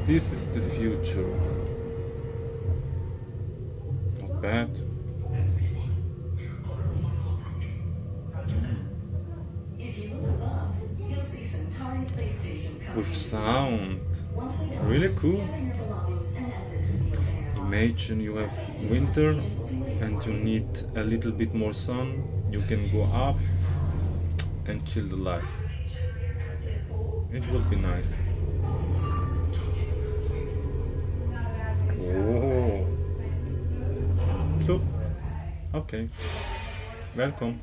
This is the future. Not bad. With sound. Really cool. Imagine you have winter and you need a little bit more sun. You can go up and chill the life. It would be nice. Oh. Look. Okay. Welcome.